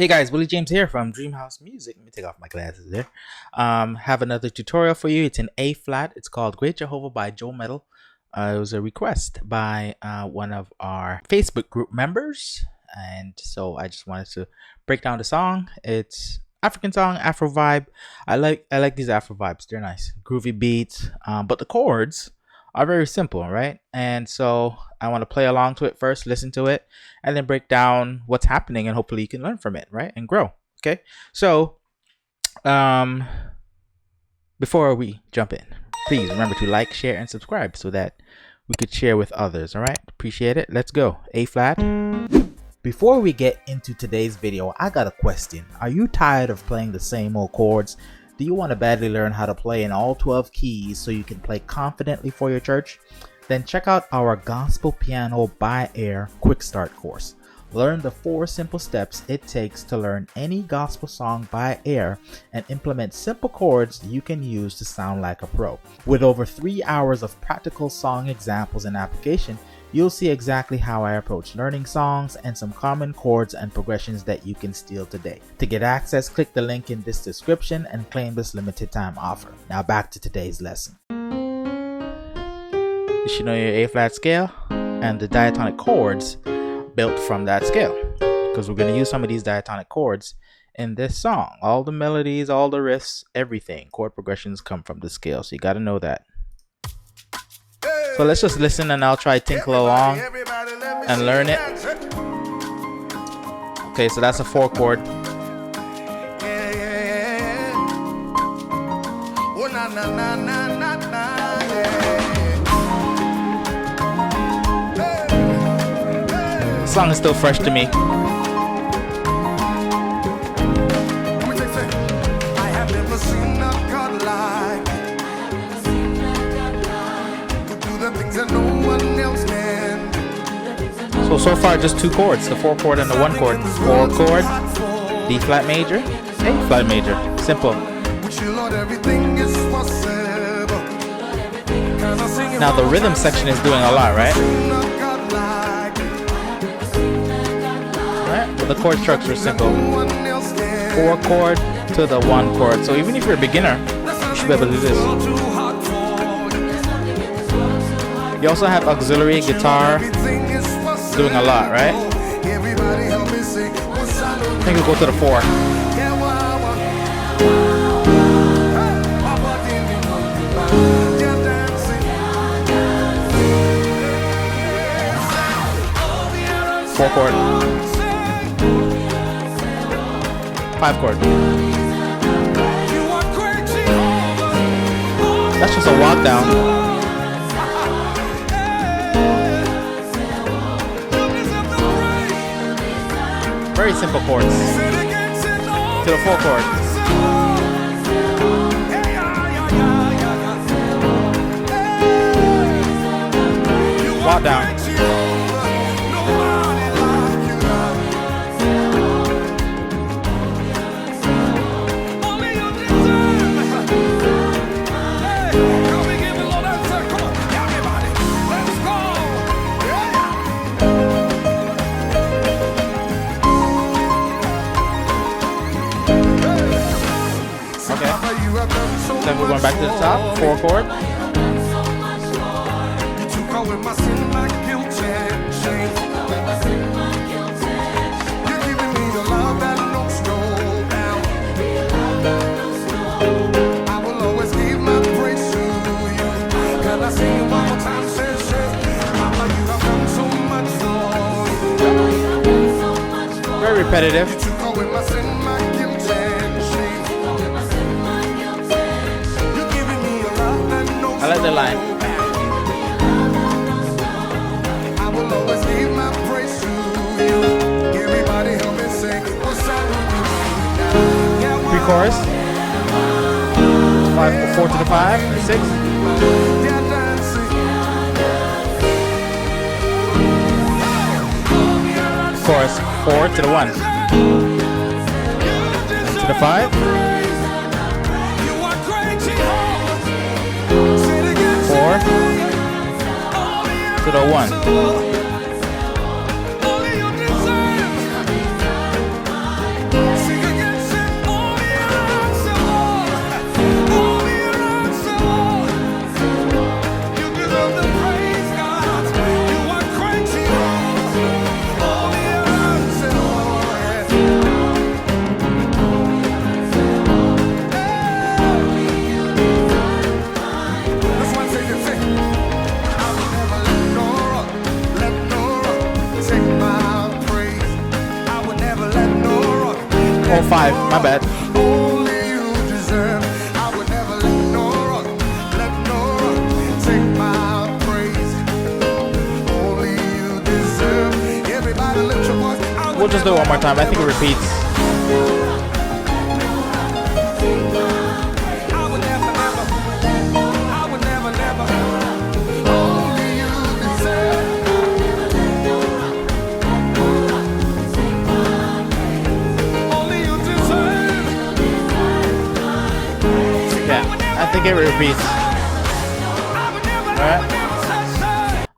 Hey guys, Willie James here from DreamHouse Musiq. Let me take off my glasses there. Have another tutorial for you. It's in A flat. It's called Great Jehovah by Joe Mettle. It was a request by one of our Facebook group members, and so I just wanted to break down the song. It's African song, Afro vibe. I like these Afro vibes. They're nice, groovy beats. But the chords are very simple, right? And so I want to play along to it first, listen to it, and then break down what's happening, and hopefully you can learn from it, right? And grow. Okay. So before we jump in, please remember to like, share, and subscribe so that we could share with others. All right. Appreciate it. Let's go. A flat. Before we get into today's video, I got a question. Are you tired of playing the same old chords? Do you want to badly learn how to play in all 12 keys so you can play confidently for your church? Then check out our Gospel Piano by Ear Quick Start course. Learn the 4 simple steps it takes to learn any gospel song by ear and implement simple chords you can use to sound like a pro. With over 3 hours of practical song examples and application, you'll see exactly how I approach learning songs and some common chords and progressions that you can steal today. To get access, click the link in this description and claim this limited time offer. Now back to today's lesson. You should know your A flat scale and the diatonic chords built from that scale, because we're going to use some of these diatonic chords in this song. All the melodies, all the riffs, everything, chord progressions come from the scale, so you got to know that. So let's just listen, and I'll try to tinkle along and learn it. Okay, so that's a 4 chord. The song is still fresh to me. So far just 2 chords, the 4 chord and the 1 chord. 4 chord, D flat major, A flat major. Simple. Now the rhythm section is doing a lot, right? Alright, but the chord structure is simple. 4 chord to the 1 chord. So even if you're a beginner, you should be able to do this. You also have auxiliary guitar doing a lot, right? I think we'll go to the 4. Four chord. 5 chord. That's just a walk down. Very simple chords. To the 4 chord. Walk down. Then we're going back to the top, 4 chord. Very repetitive. I like the line. I will always give my praise to you. Everybody help me sing. Pre-chorus. 4 to the 5, 6. Chorus 4 to the 1. And to the 5. 4 to the 1. 5. My bad. Only you deserve. I would never let no rock take my praise. Only you deserve. Everybody lift your voice. We'll just do it one more time. I think it repeats. I think it repeats.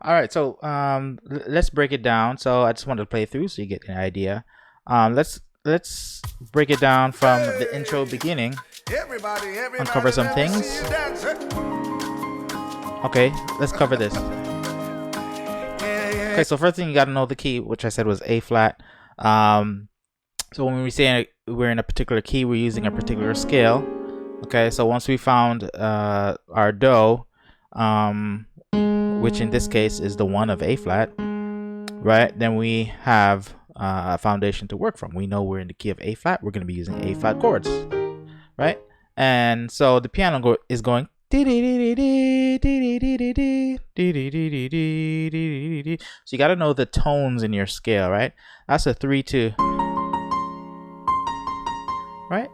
All right. So let's break it down. So I just wanted to play through so you get an idea. Let's break it down from the intro beginning. Uncover some things. Okay, let's cover this. Okay, so first thing you got to know the key, which I said was A flat. So when we say we're in a particular key, we're using a particular scale. Okay, so once we found our do, which in this case is the 1 of A flat, right? Then we have a foundation to work from. We know we're in the key of A flat. We're going to be using A flat chords, right? And so the piano is going. So you got to know the tones in your scale, right? That's a 3-2, right?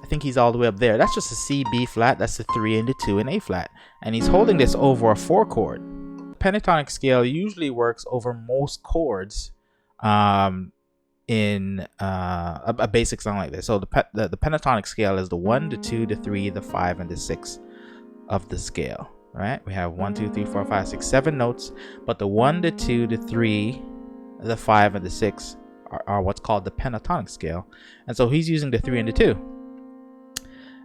I think he's all the way up there. That's just a C, B flat. That's a 3 and a 2 and A flat. And he's holding this over a 4 chord. Pentatonic scale usually works over most chords in a basic song like this. So the pentatonic scale is the 1, the 2, the 3, the 5, and the 6 of the scale, right? We have 1, 2, 3, 4, 5, 6, 7 notes, but the 1, the 2, the 3, the 5, and the 6 are what's called the pentatonic scale. And so he's using the 3 and the 2.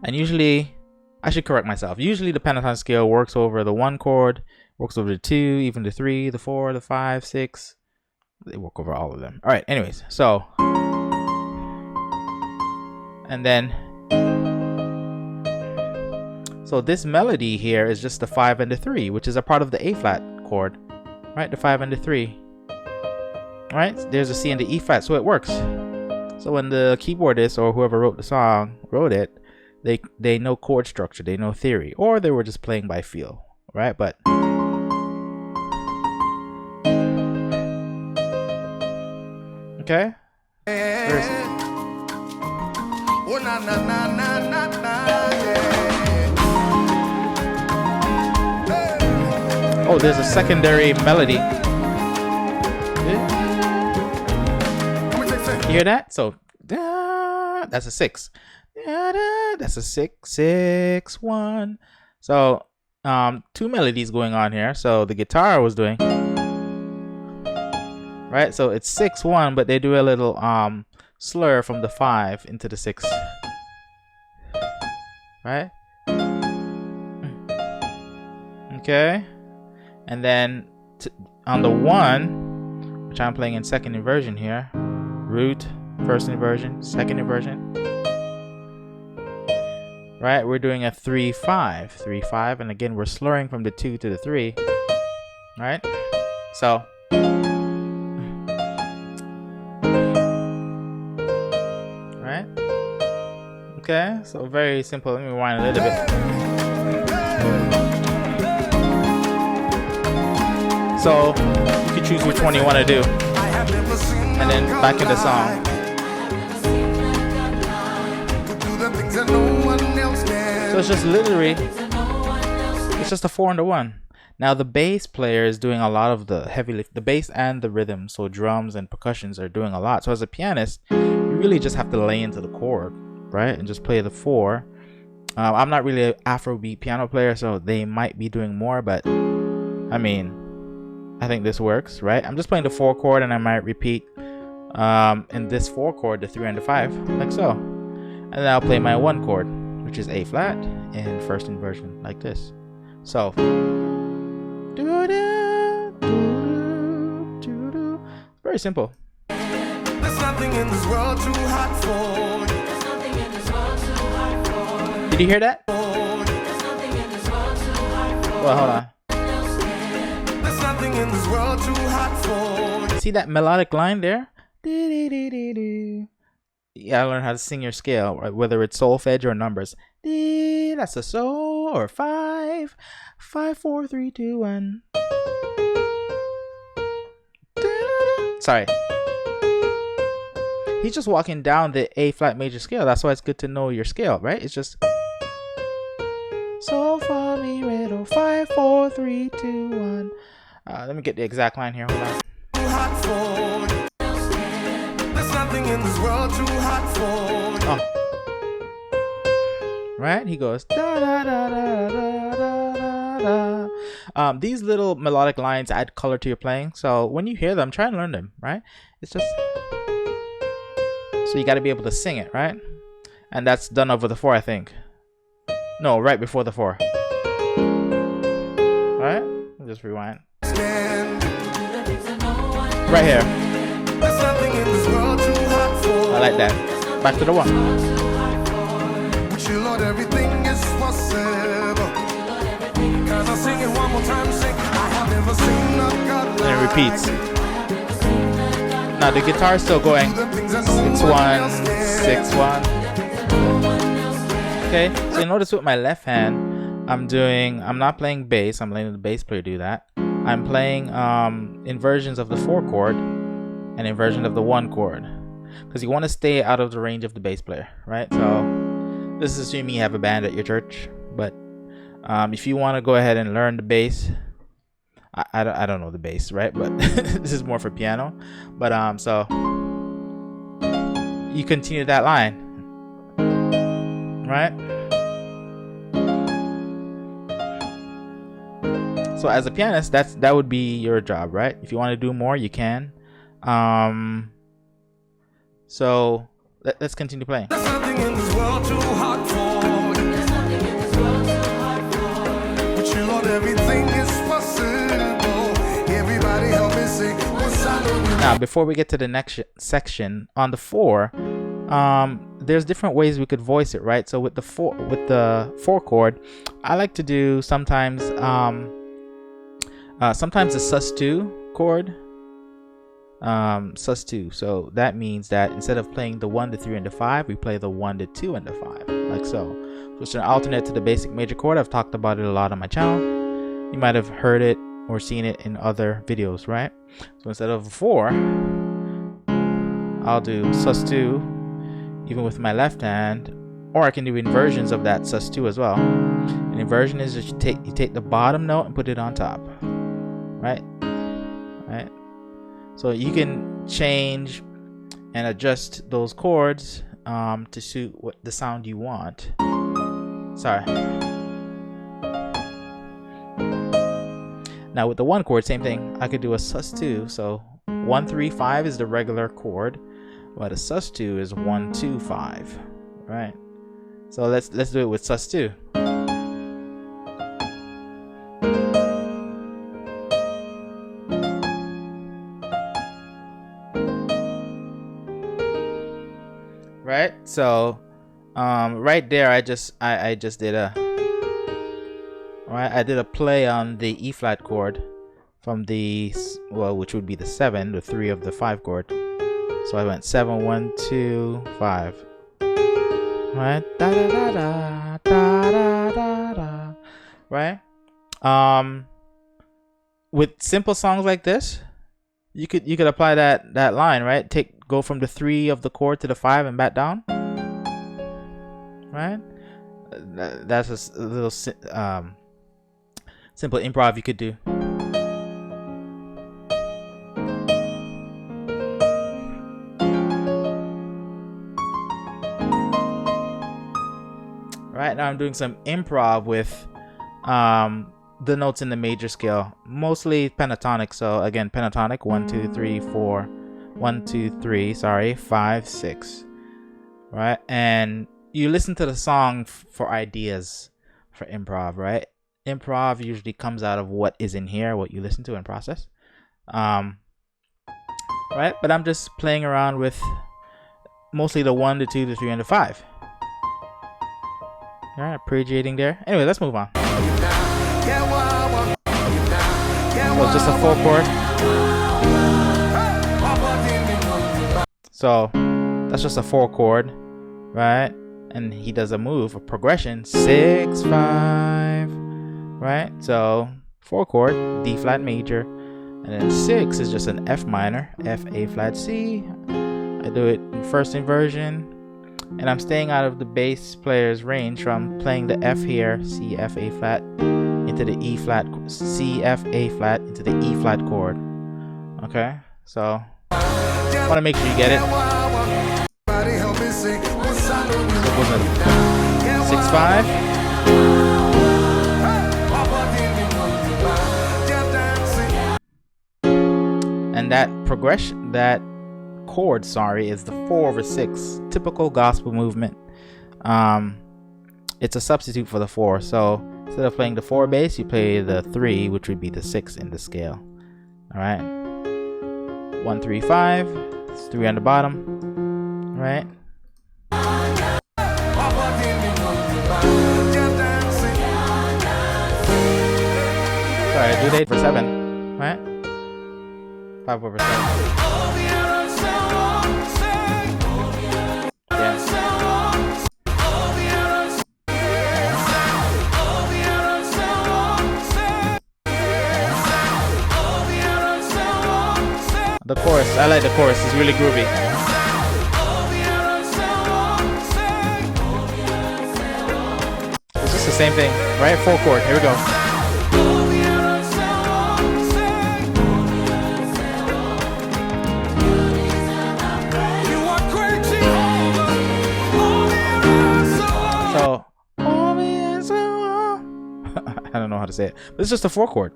And usually, I should correct myself. Usually the pentatonic scale works over the 1 chord, works over the 2, even the 3, the 4, the 5, 6. They work over all of them. All right, anyways, so. And then, so this melody here is just the 5 and the 3, which is a part of the A flat chord, right? The 5 and the 3. All right, there's a C and the E flat, so it works. So when the keyboardist or whoever wrote the song wrote it, they know chord structure, they know theory, or they were just playing by feel, right? But okay. Oh, there's a secondary melody. You hear that? So that's a 6. That's a 6, 6, 1. So 2 melodies going on here. So the guitar was doing, right? So it's 6, 1, but they do a little slur from the 5 into the 6, right? Okay, and then on the 1, which I'm playing in second inversion here, root, first inversion, second inversion, right? We're doing a 3, 5, 3, 5, and again we're slurring from the 2 to the 3, right? So right? Okay, so very simple. Let me rewind a little bit. So you can choose which one you want to do, and then back in the song. So it's just literally, it's just a 4 and a 1. Now the bass player is doing a lot of the heavy lift, the bass and the rhythm. So drums and percussions are doing a lot. So as a pianist, you really just have to lay into the chord, right? And just play the 4. I'm not really an Afrobeat piano player, so they might be doing more, but I mean, I think this works, right? I'm just playing the 4 chord, and I might repeat in this 4 chord the 3 and the 5, like so. And then I'll play my 1 chord, which is A flat in first inversion, like this. So very simple. There's nothing in this world too hot for. There's nothing in this world too hot for. Did you hear that? There's nothing in this world too hot for. Well, hold on. There's nothing in this world too hot for. See that melodic line there? You you gotta learn how to sing your scale, right? Whether it's solfege or numbers. D, that's a sol, or 5, 5, 4, 3, 2, 1. Sorry. He's just walking down the A flat major scale. That's why it's good to know your scale, right? It's just sol, fa, mi, re, do, 5, 4, 3, 2, 1. Let me get the exact line here. Hold on. Too hot for you. There's nothing in this world too hot for you. Oh. Right? He goes da da da da da da da. These little melodic lines add color to your playing. So when you hear them, try and learn them, right? It's just so you got to be able to sing it, right? And that's done over the 4, I think. No, right before the 4. Right? Just rewind. Right here. I like that. Back to the 1. Lord, everything is possible. Cause I sing it one more time, sing. I have never seen a God like. And it repeats. Now the guitar is still going. 6-1, 6-1. Okay, so you notice with my left hand, I'm not playing bass. I'm letting the bass player do that. I'm playing inversions of the 4 chord and inversion of the 1 chord, because you want to stay out of the range of the bass player, right? So this is assuming you have a band at your church, but if you want to go ahead and learn the bass, I don't know the bass, right? But this is more for piano. But so you continue that line, right? So as a pianist, that would be your job, right? If you want to do more, you can. So let's continue playing. There's nothing in this world too hot for you. There's nothing in this world too hot for you. But you, Lord, everything is possible. Everybody help me sing. Now, before we get to the next section, on the 4, there's different ways we could voice it, right? So with the 4 chord, I like to do sometimes the sus2 chord. sus2. So that means that instead of playing the 1, the 3, and the 5, we play the 1, the 2, and the 5, like so. So it's an alternate to the basic major chord. I've talked about it a lot on my channel. You might have heard it or seen it in other videos, right? So instead of a 4, I'll do sus2 even with my left hand, or I can do inversions of that sus2 as well. An inversion is just you take the bottom note and put it on top, right? Right. So you can change and adjust those chords to suit what the sound you want. Sorry. Now with the 1 chord, same thing. I could do a sus2. So 1, 3, 5 is the regular chord, but a sus2 is 1, 2, 5. Right. So let's do it with sus2. Right, so right there I just did a I did a play on the E flat chord from the, well, which would be the 7, the 3 of the 5 chord. So I went 7, 1, 2, 5. Right, da da da da da da da da. Right. With simple songs like this, you could apply that line, right? Go from the 3 of the chord to the 5 and back down, right? That's a little simple improv you could do. Right, now I'm doing some improv with the notes in the major scale, mostly pentatonic. So again, pentatonic, 1, 2, 3, 4, 1, 2, 3, sorry, 5, 6, right? And you listen to the song for ideas for improv, right? Improv usually comes out of what is in here, what you listen to and process, right? But I'm just playing around with mostly the 1, the 2, the 3, and the 5. All right, appreciating there. Anyway, let's move on. So it's just a 4 chord. So That's just a 4 chord, right? And he does a move, a progression, 6 5, right? So 4 chord, D flat major, and then 6 is just an F minor, F A flat C. I do it in first inversion, and I'm staying out of the bass player's range, so I'm playing the F here, C F A flat into the E flat, C F A flat into the E flat chord. Okay, so I want to make sure you get it. So it wasn't 6 5. And that progression, that chord, sorry, is the 4/6, typical gospel movement. It's a substitute for the 4. So instead of playing the 4 bass, you play the 3, which would be the 6 in the scale. All right, 1 3 5. It's 3 on the bottom. All right. Sorry, I do 8 for 7, right? 5/7. Yeah. The chorus, I like the chorus, it's really groovy. It's just the same thing, right? 4 chord, here we go. So, I don't know how to say it, but it's just a 4 chord.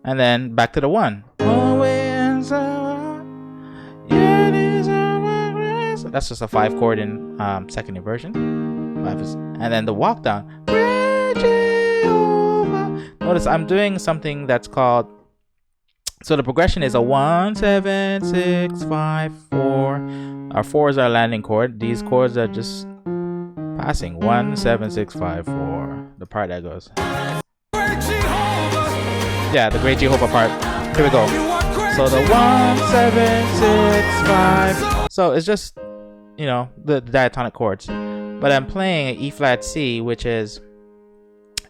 And then back to the 1. That's just a 5 chord in second inversion. And then the walk down. Great Jehovah. Notice I'm doing something that's called, so the progression is a 1 7 6 5 4. Our 4s are landing chord. These chords are just passing. 1 7 6 5 4. The part that goes. Yeah, the Great Jehovah part. Here we go. So the 1 7 6 5. So it's just, you know, the diatonic chords. But I'm playing an E flat C, which is,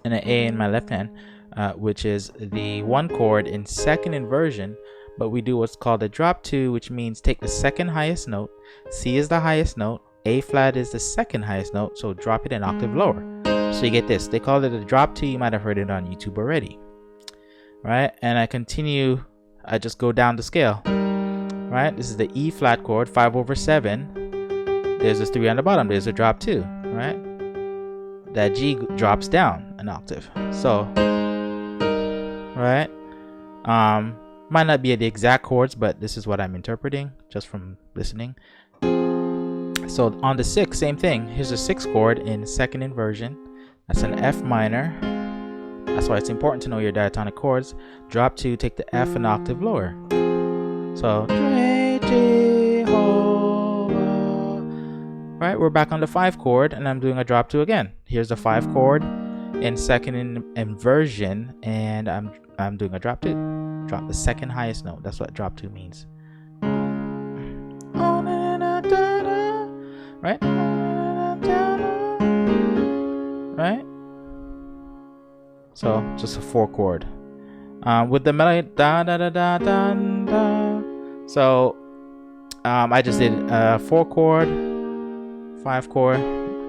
and an A in my left hand, which is the 1 chord in second inversion. But we do what's called a drop 2, which means take the second highest note. C is the highest note. A flat is the second highest note. So drop it an octave lower. So you get this. They call it a drop 2. You might have heard it on YouTube already. Right? And I continue. I just go down the scale. Right? This is the E flat chord, 5/7. There's a 3 on the bottom. There's a drop 2. Right? That G drops down an octave. So, right? Might not be the exact chords, but this is what I'm interpreting just from listening. So on the 6, same thing. Here's a 6 chord in second inversion. That's an F minor. That's why it's important to know your diatonic chords. Drop 2, take the F an octave lower. So, Great Jehovah. Right, we're back on the 5 chord, and I'm doing a drop 2 again. Here's the 5 chord in second inversion, and I'm doing a drop 2. Drop the second highest note. That's what drop 2 means. Right? Right? So just a 4 chord. With the melody da da da da da da. So I just did a 4 chord, 5 chord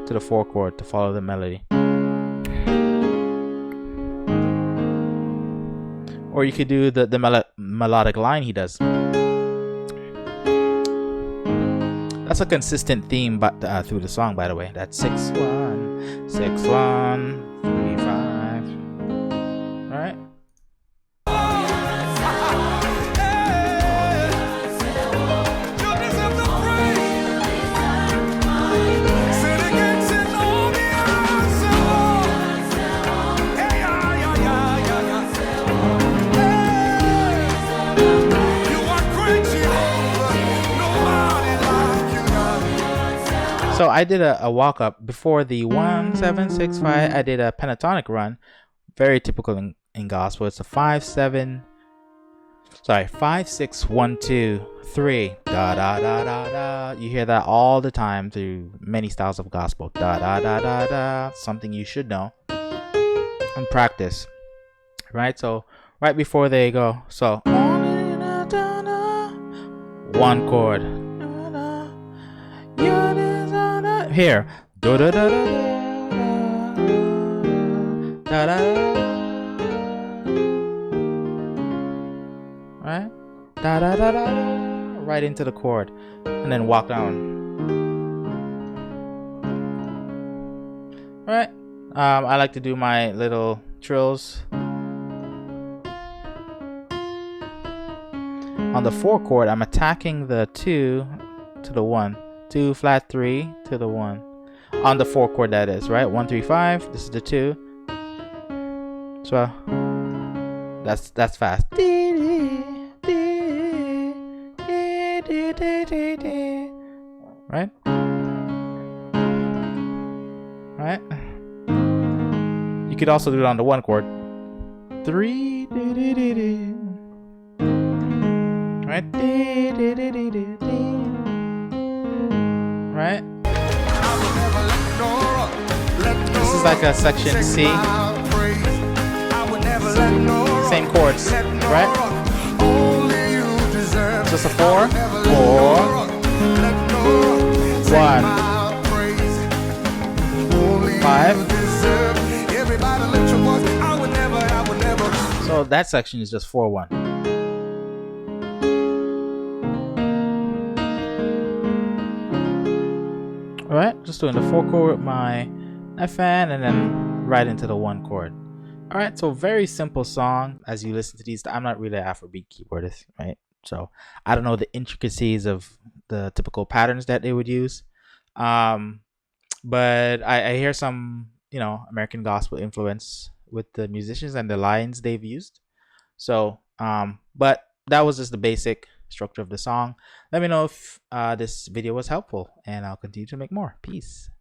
to the 4 chord to follow the melody. Or you could do the melodic line he does. That's a consistent theme, but through the song, by the way. That's 6 1 6 1 3 5. Right? So I did a walk up before the 1 7 6 5. I did a pentatonic run, very typical in gospel. It's a 5 7 Sorry, 5, 6, 1, 2, 3. Da da da da da. You hear that all the time through many styles of gospel. Da da da da da. Something you should know and practice. Right? So right before they go. So one chord. Here. Da da da da da da. Right? Da da da da. Right into the chord, and then walk down. All right. I like to do my little trills. On the 4 chord, I'm attacking the 2 to the 1, 2 flat 3 to the 1. On the 4 chord, that is, right? 1 3 5. This is the 2. So that's fast. Right? Right? You could also do it on the 1 chord. 3. Right? Right? This is like a section C. Same chords, right? Just a 4, 4, 1, 5. So that section is just 4, 1. Alright, just doing the 4 chord with my FN and then right into the 1 chord. Alright, so very simple song. As you listen to these, I'm not really an Afrobeat keyboardist, right? So I don't know the intricacies of the typical patterns that they would use. But I hear some, American gospel influence with the musicians and the lines they've used. So, but that was just the basic structure of the song. Let me know if this video was helpful, and I'll continue to make more. Peace.